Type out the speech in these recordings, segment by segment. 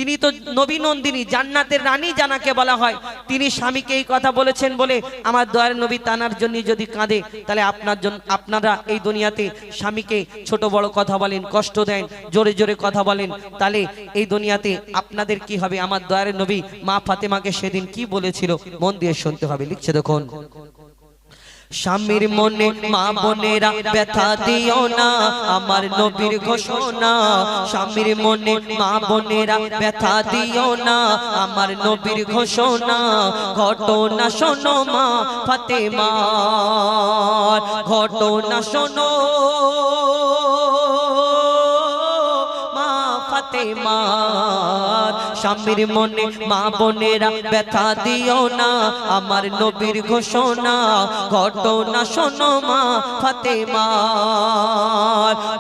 তিনি তো নবী নন্দিনী, জান্নাতের রানী জানাকে বলা হয়। তিনি স্বামীকে এই কথা বলেছেন বলে আমার দয়ার নবী তানার জন্য যদি কাঁদে, তাহলে আপনারা এই দুনিয়াতে স্বামীকে ছোট বড় কথা বলেন, কষ্ট দেন, জোরে জোরে কথা বলেন, তাহলে এই দুনিয়াতে আপনাদের কি হবে? আমার দয়ার নবী মা ফাতেমাকে সেদিন কি বলেছিল, মন দিয়ে শুনতে হবে। লিখছে দেখুন, স্বামীর মনে মা বোনেরা ব্যথা দিও না, আমার নবীর ঘোষণা। স্বামীর মনে মা বোনেরা ব্যথা দিও না, আমার নবীর ঘোষণা। ঘটনা শোনো মা ফাতেমার, ঘটনা শোনো ফাতেমার। স্বামীর মনে মা বোনেরা ব্যথা দিও না, আমার নবীর ঘোষণা। ঘটনা শোনো মা ফাতেমার,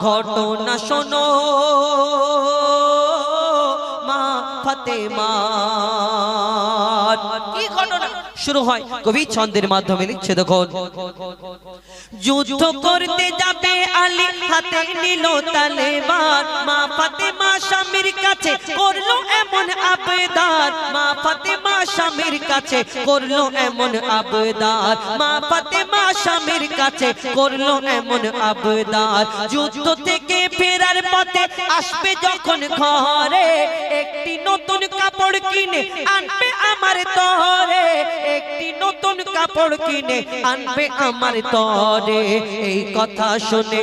ঘটনা শোনো মা ফাতেমার। কি ঘটনা শুরু হয় কবি ছন্দের মাধ্যমে। লিখছে দেখুন, যুদ্ধ করতে যাবে আলী, হাতে নিল তলোয়ার। মা ফাতেমা স্বামীর কাছে করলো এমন আবেদন, মা ফাতেমা স্বামীর কাছে করলো এমন আবেদন, মা ফাতেমা স্বামীর কাছে করলো এমন আবেদন। যুদ্ধ থেকে ফেরার পথে আসবে যখন ঘরে, একটি নতুন কাপড় কিনে আনবে আমার তরে, একটি নতুন কাপড় কিনে আনবে আমার তরে। এই কথা শুনে,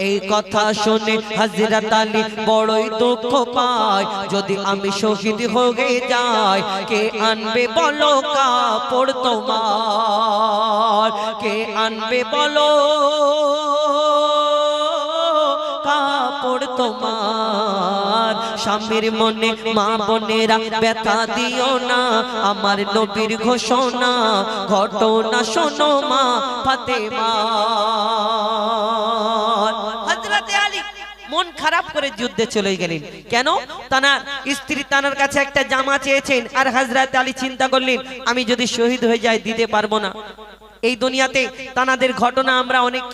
এই কথা শুনে হযরত আলী বড়ই দুঃখ পায়, যদি আমি শহীদ হয়ে যাই, কে আনবে বলো কাপড় তোমার, কে আনবে বলো কাপড় তোমার। স্বামীর মনে মা বোনেরা ব্যথা দিও না, আমার নবীর ঘোষণা। ঘটনা শোনো মা ফাতেমার। হযরতে আলী মন খারাপ করে যুদ্ধে চলে গেলেন। কেন? তানার স্ত্রী তানার কাছে একটা জামা চেয়েছেন, আর হযরতে আলী চিন্তা করলেন আমি যদি শহীদ হয়ে যাই দিতে পারবো না। এই দুনিয়াতে তানাদের ঘটনা আমরা অনেক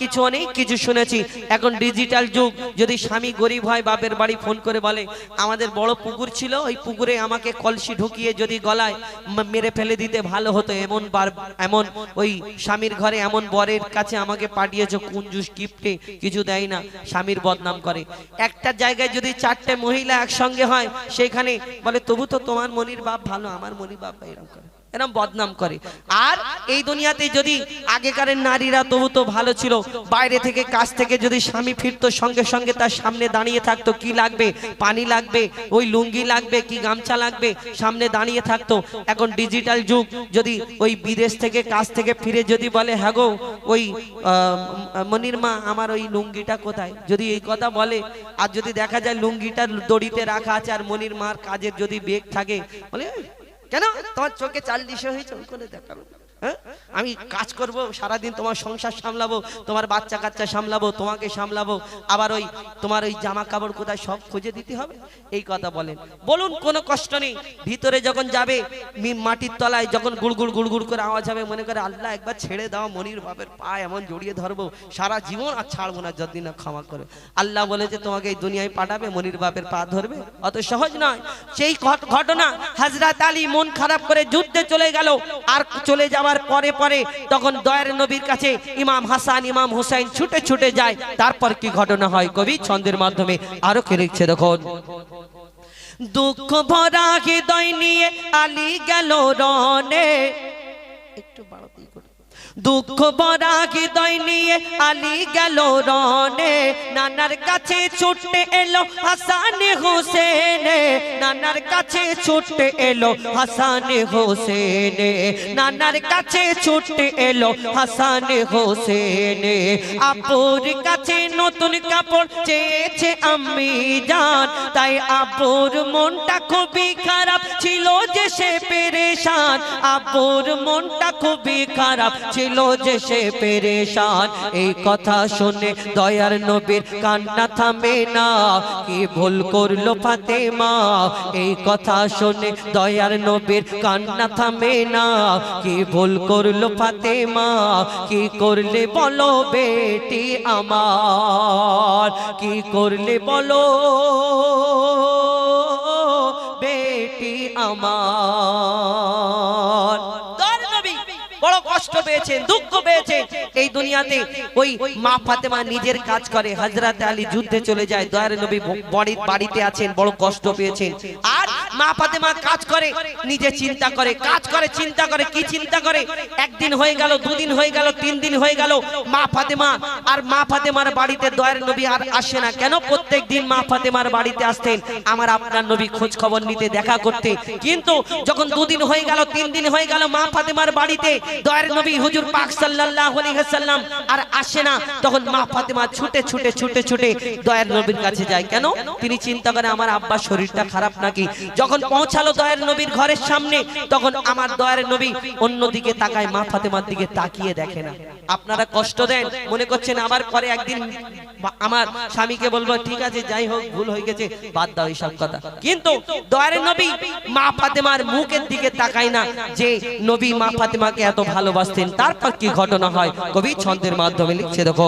কিছু শুনেছি। এখন ডিজিটাল যুগ, যদি স্বামী গরিব হয় বাপের বাড়ি ফোন করে বলে আমাদের বড় পুকুর ছিল, ওই পুকুরে আমাকে কলসি ঢুকিয়ে যদি গলায় মেরে ফেলে দিতে ভালো হতো, এমন ওই স্বামীর ঘরে এমন বরের কাছে আমাকে পাঠিয়েছো, কুঞ্জুস গিফটে কিছু দেয় না, স্বামীর বদনাম করে। একটা জায়গায় যদি 4টে মহিলা একসঙ্গে হয়, সেখানে বলে তবু তো তোমার মনির বাপ ভালো, আমার মনির বাপ এরকম করে, এরকম বদনাম করে। আর এই দুনিয়াতে যদি আগেকারের নারীরা তবু তো ভালো ছিল, বাইরে থেকে কাজ থেকে যদি স্বামী ফিরতো, সঙ্গে সঙ্গে তার সামনে দাঁড়িয়ে থাকতো, কি লাগবে, পানি লাগবে, ওই লুঙ্গি লাগবে কি গামছা লাগবে, সামনে দাঁড়িয়ে থাকতো। এখন ডিজিটাল যুগ, যদি ওই বিদেশ থেকে কাজ থেকে ফিরে যদি বলে হ্যাঁ গো ওই মনির মা আমার ওই লুঙ্গিটা কোথায়, যদি এই কথা বলে, আর যদি দেখা যায় লুঙ্গিটা দড়িতে রাখা আছে আর মনির মার কাজের যদি বেগ থাকে, বলে কেন তোমার চোখে চাল দিশে হয়েছে, ওই করে দেখাবো, হ্যাঁ আমি কাজ করব সারাদিন, তোমার সংসার সামলাবো, তোমার বাচ্চা কাচ্চা সামলাবো, তোমাকে সামলাবো, আবার ওই তোমার ওই জামা কাপড় কোথায় সব খুঁজে দিতে হবে, এই কথা বলেন। বলুন কোনো কষ্ট নেই। ভিতরে যখন যাবে মাটির তলায় যখন গুড়গুড় গুড়গুড় করে আওয়াজ হবে, মনে করে আল্লাহ একবার ছেড়ে দাও, মনির বাপের পা এমন জড়িয়ে ধরবো সারা জীবন আর ছাড়বো না যতদিন না ক্ষমা করে। আল্লাহ বলেছে তোমাকে এই দুনিয়ায় পাঠাবে, মনির বাপের পা ধরবে, অত সহজ নয়। সেই ঘটনা হযরত আলী মন খারাপ করে যুদ্ধে চলে গেল। আর চলে যাওয়ার পরে পরে তখন দয়ার নবীর কাছে ইমাম হাসান ইমাম হুসাইন ছুটে ছুটে যায়। তারপর কি ঘটনা হয় কবি ছন্দের মাধ্যমে আরো কে লিখছে দেখুন, দুঃখ ভরা হৃদয় নিয়ে আলী গেল রনে, একটু বাড়াতেই করে, দুঃখ ভরা হৃদয় নিয়ে আলী গেল রনে, নানার কাছে ছুটে এলো হাসান হোসেন, নানার কাছে ছুটে এলো হাসান হোসেন, নানার কাছে ছুটে এলো হাসান হোসেন। আপুর কাছে নতুন কাপড় চেয়েছে আম্মি জান, তাই আপুর মনটা খুবই খারাপ ছিল যে সে পেরেশান, আপুর মনটা খুবই খারাপ ছিল যে সে পেরেশান। এই কথা শুনে দয়ার নবীর কান্না থামে না, কি ভুল করলো ফাতেমা, এই কথা শুনে দয়ার নবীর কান্না থামে না, কি ভুল করলো ফাতেমা, কি করলে বলো বেটি আমার, কি করলে বলো বেটি আমার। দয়ার নবী বড় কষ্ট পেয়েছেন, দুঃখ পেয়েছেন। এই দুনিয়াতে ওই মা ফাতেমা নিজের কাজ করে, হযরত আলী যুদ্ধে চলে যায়, দয়ার নবী বাড়িতে আছেন, বড় কষ্ট পেয়েছেন। আর মা ফাতেমা কাজ করে, নিজে চিন্তা করে, কাজ করে, চিন্তা করে। কি চিন্তা করে? একদিন হয়ে গেল, দুদিন হয়ে গেল, 3 দিন হয়ে গেল, মা ফাতেমার বাড়িতে দয়ার নবী আর আসে না। কেন? প্রত্যেক দিন মা ফাতেমার বাড়িতে আসতেন আমার আপনার নবী, খোঁজ খবর নিতে, দেখা করতে। কিন্তু যখন 2 দিন হয়ে গেল, 3 দিন হয়ে গেল, মা ফাতেমার বাড়িতে দয়ার নবী হুজুর পাক সাল্লাল্লাহু আলাইহি ওয়াসাল্লাম আর আসে না, তখন মা ফাতেমা ছুটে ছুটে ছুটে ছুটে দয়ার নবীর কাছে যায়। কেন? তিনি চিন্তা করে আমার আব্বার শরীরটা খারাপ নাকি। যখন পৌঁছালো দয়ার নবীর ঘরের সামনে, তখন আমার দয়ার নবী অন্যদিকে তাকায়, মা ফাতেমার দিকে তাকিয়ে দেখে না। আপনারা কষ্ট দেন, মনে করছেন আবার পরে একদিন আমার স্বামীকে বলবো ঠিক আছে, যাই হোক, ভুল হয়ে গেছে, বাদ দাও এইসব কথা। কিন্তু দয়ার নবী মা ফাতেমার মুখের দিকে তাকায় না, যে নবী মা ফাতেমাকে এত ভালোবাসতেন। তারপর কি ঘটনা হয় কবি ছন্দের মাধ্যমে লিখছে, দেখো।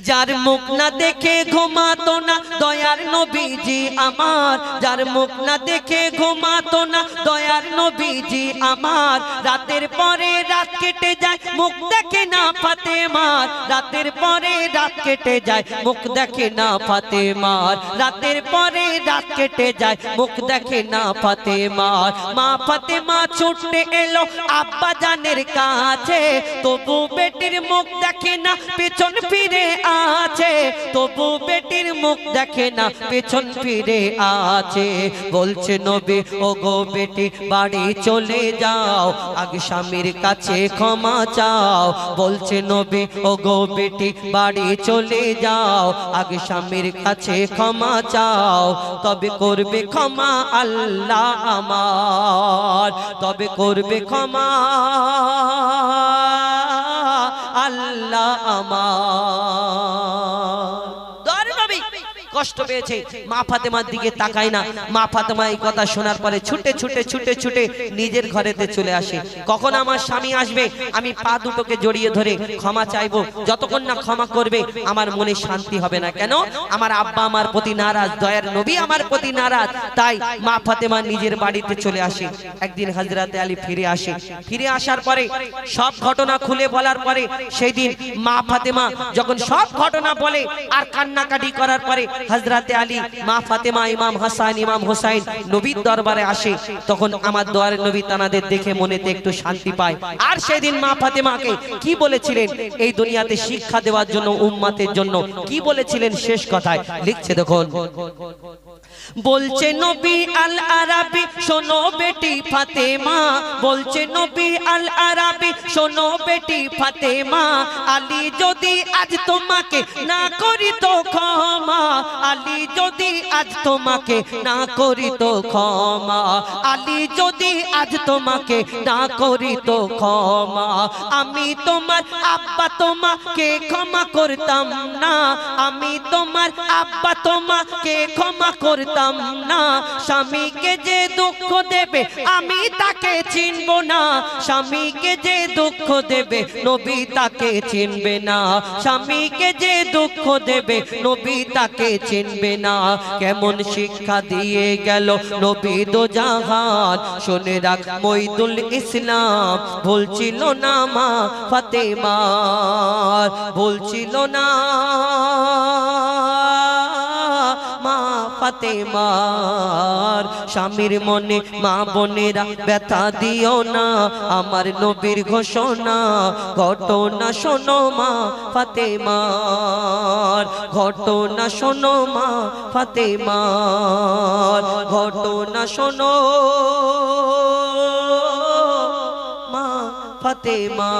যার মুখ না দেখে ঘুমাতো না দয়ার নবীজি আমার, যার মুখ না দেখে ঘুমাতো না দয়ার নবীজি আমার, রাতের পরে রাত কেটে যায় মুখ দেখে না ফাতেমার, রাতের পরে রাত কেটে যায় মুখ দেখে না ফাতেমার, রাতের পরে রাত কেটে যায় মুখ দেখে না ফাতেমার। মা ফাতেমা ছুটে এলো আব্বা জানের কাছে, তবু বেটির মুখ দেখে না, পেছন ফিরে আছে, তবু বেটির মুখ দেখে না, পেছন ফিরে আছে। বলছে নবী ও গো বেটি বাড়ি চলে যাও, আগে স্বামীর কাছে ক্ষমা চাও। বলছে নবী ও গো বেটি বাড়ি চলে যাও, আগে স্বামীর কাছে ক্ষমা চাও, তবে করবে ক্ষমা আল্লাহ আমার, তবে করবে ক্ষমা আল্লাহ আমার। দয়ার নবী কষ্ট পেয়েছে, মা ফাতেমার দিকে তাকায় না। মা ফাতেমা এই কথা শোনার পরে ছুটে ছুটে ছুটে ছুটে নিজের ঘরেতে চলে আসে। কখন আমার স্বামী আসবে, আমি পা দুটোকে জড়িয়ে ধরে ক্ষমা চাইবো। যতক্ষণ না ক্ষমা করবে আমার মনে শান্তি হবে না। কেন? আমার আব্বা আমার প্রতি নারাজ, দয়ার নবী আমার প্রতি নারাজ। তাই মা ফাতেমা নিজের বাড়িতে চলে আসে। একদিন হযরত আলী ফিরে আসে। ফিরে আসার পরে সব ঘটনা খুলে বলার পরে, সেই দিন মা ফাতেমা যখন সব ঘটনা বলে আর কান্নাকাটি করার পরে হযরত আলী, মা ফাতেমা, ইমাম হাসান, ইমাম হোসাইন নবীর দরবারে আসে। তখন আমার দয়ার নবী তানাদের দেখে মনেতে একটু শান্তি পায়। আর সেদিন মা ফাতেমাকে কি বলেছিলেন এই দুনিয়াতে শিক্ষা দেওয়ার জন্য, উম্মতের জন্য কি বলেছিলেন শেষ কথায় লিখছে, দেখুন। বলছে নবী আল আরাবি শোনো বেটি ফাতেমা, বলছে নবী আল আরাবি শোনো বেটি ফাতেমা, আলী যদি আজ তোমাকে না করি তো ক্ষমা, আলী যদি আজ তোমাকে না করি তো ক্ষমা, আলী যদি আজ তোমাকে না করি তো ক্ষমা, আমি তোমার আব্বা তোমাকে ক্ষমা করতাম না, আমি তোমার আব্বা তোমাকে ক্ষমা করতাম না, স্বামীকে যে দুঃখ দেবে আমি তাকে চিনব না, স্বামীকে যে দুঃখ দেবে নবী তাকে চিনবে না, স্বামীকে যে দুঃখ দেবে নবী তাকে চিনবে না। কেমন শিক্ষা দিয়ে গেল নবী দো জাহান, শুনে রাখ মঈদুল ইসলাম, ভুলছিল না মা ফাতেমা, ভুলছিল না মা ফাতেমার। স্বামীর মনে মা বোনেরা ব্যথা দিও না, আমার নবীর ঘোষণা ঘটনা শোনো মা ফাতেমার, ঘটনা শোনো মা ফাতেমার, ঘটনা শোনো মা ফাতেমা।